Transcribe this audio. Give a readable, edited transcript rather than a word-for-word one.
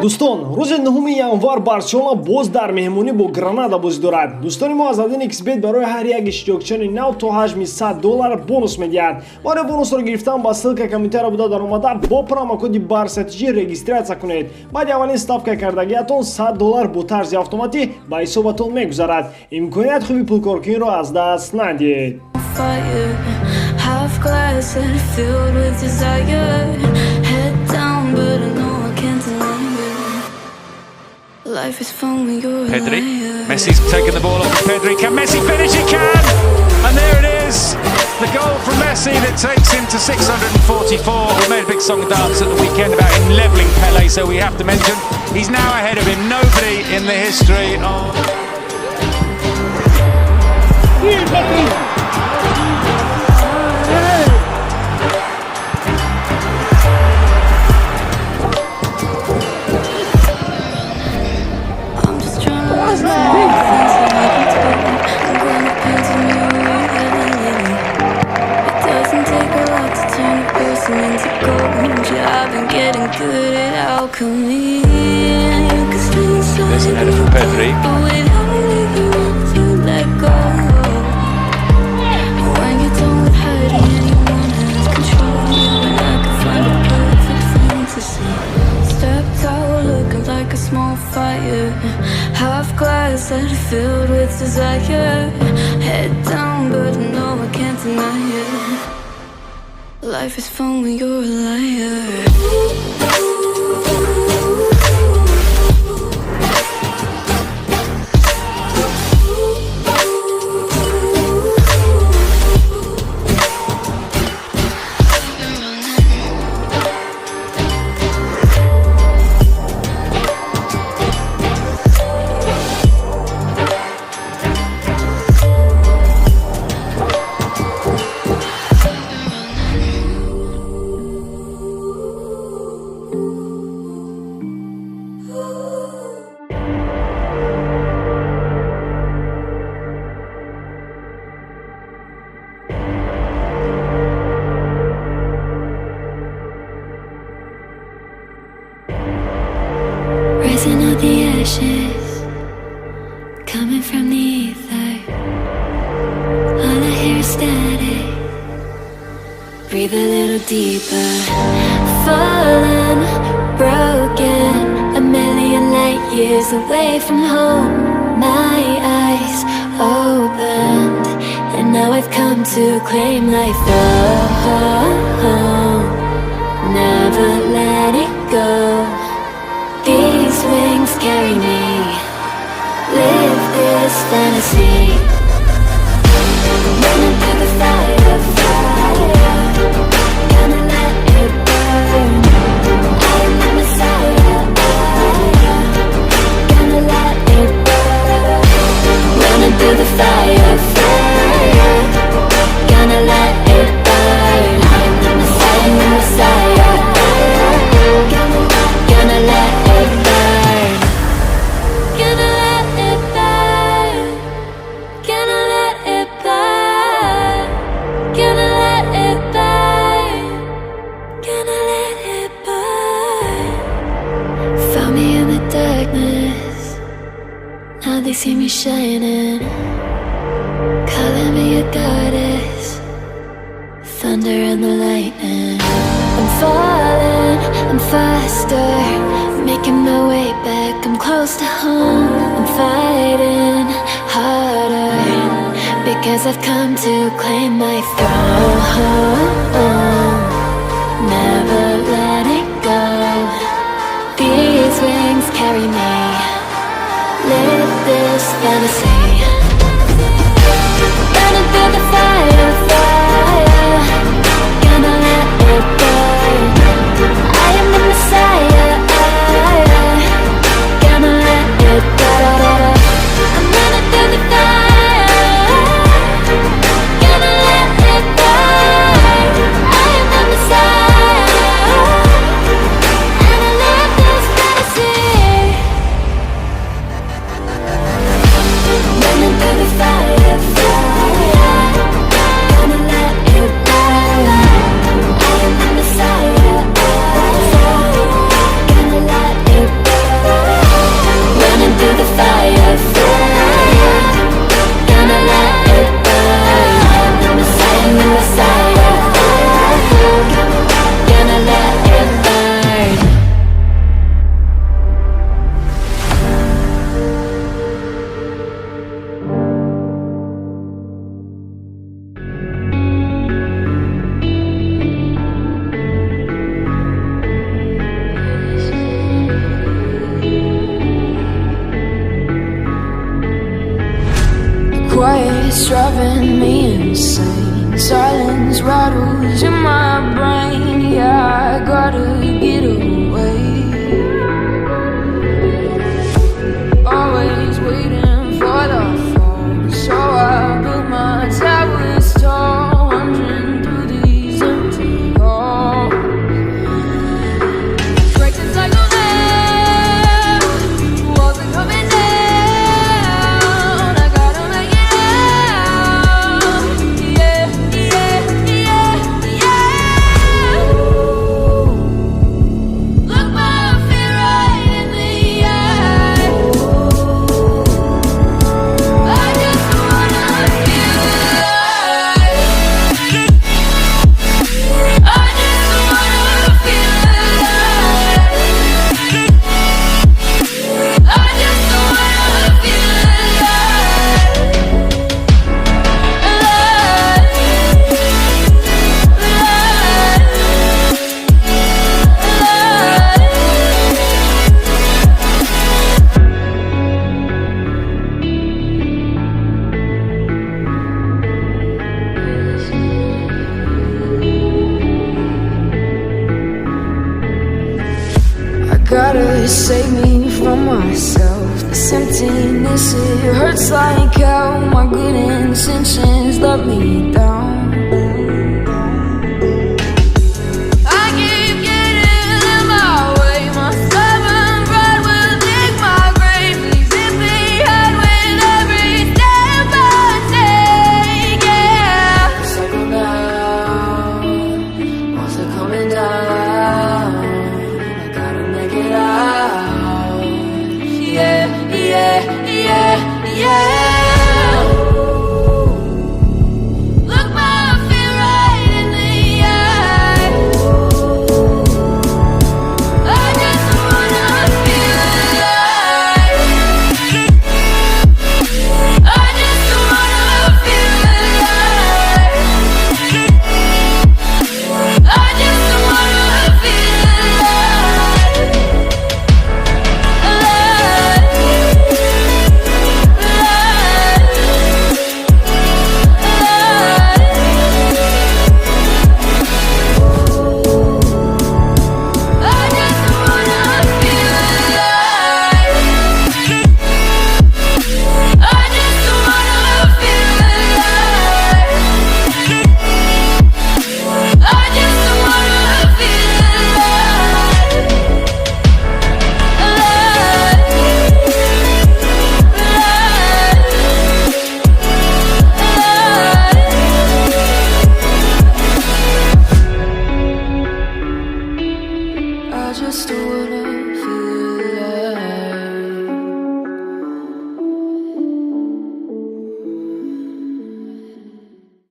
дӯстон, рӯзи 9 январ Барселона боз дар меҳмонӣ бо Гранада бозӣ дорад. Дӯстони мо аз Адин XBet барои ҳар як иштирокчиёни нав то ҳаҷми $100 бонус медиҳад. барои бонусро гирифтан ба ссылка комментария БУДА ДАРОМАДА бо промокоди BARSATG регистратсия кунед. баъди аввалин ставка кардагиатон $100 бо тарзи автоматӣ ба ҳисобатон мегузарад. имконият хуби пулкоркуниро аз даст надиҳед. Pedri, Messi's taken the ball off of Pedri. Can Messi finish? He can! And there it is, the goal from Messi that takes him to 644. We made a big song and dance at the weekend about him levelling Pele, so we have to mention he's now ahead of him. Nobody in the history of... There's an header from Pedri. Half glass that filled with desire. Head down, but no, I can't deny it. Life is fun when you're a liar. Rising out the ashes, coming from the ether. All I hear is static. Breathe a little deeper. Fallen, broken, a million light years away from home. My eyes opened, and now I've come to claim life. Oh, never let it go. These wings carry me. Live this fantasy. Running through the fire, fire. Gonna let it burn. I am the Messiah. Gonna let it burn. Running through the fire, fire. Gonna let it burn. I am the Messiah. Gonna let it burn. Gonna let it burn. Gonna let it burn. Gonna let it burn. Gonna let it burn. Found me in the darkness. Now they see me shining. Calling me a goddess. Thunder and the lightning. I'm falling, I'm faster, making my way back, I'm close to home. I'm fighting harder, because I've come to claim my throne. Never let it go. These wings carry me. Live this fantasy. Running through the fire, fire. Gonna let it burn. I am the Messiah. Gonna let it burn. I'm running through the fire. Gonna let it burn. it's driving me insane. Silence rattles in my brain. Yeah, I gotta get away. Always waiting for the fall, so I built my towers tall, wandering through these empty halls. Break the cycle now, walls are coming down. I gotta make it out. Yeah, yeah, yeah, yeah. Look my fear right in the eye. I just wanna feel alive. I just wanna feel alive. I just wanna feel I gotta save me from myself. This emptiness, it hurts like hell. My good intentions let me down. I keep getting in my way. My stubborn pride will dig my grave. Please hit me hard with every step I take. Yeah. Cycle down, walls are coming down. I gotta make it out. Yeah, yeah, yeah, yeah. Look my fear right in the eye. I just wanna feel alive. I just wanna feel alive. I just wanna feel alive. I just wanna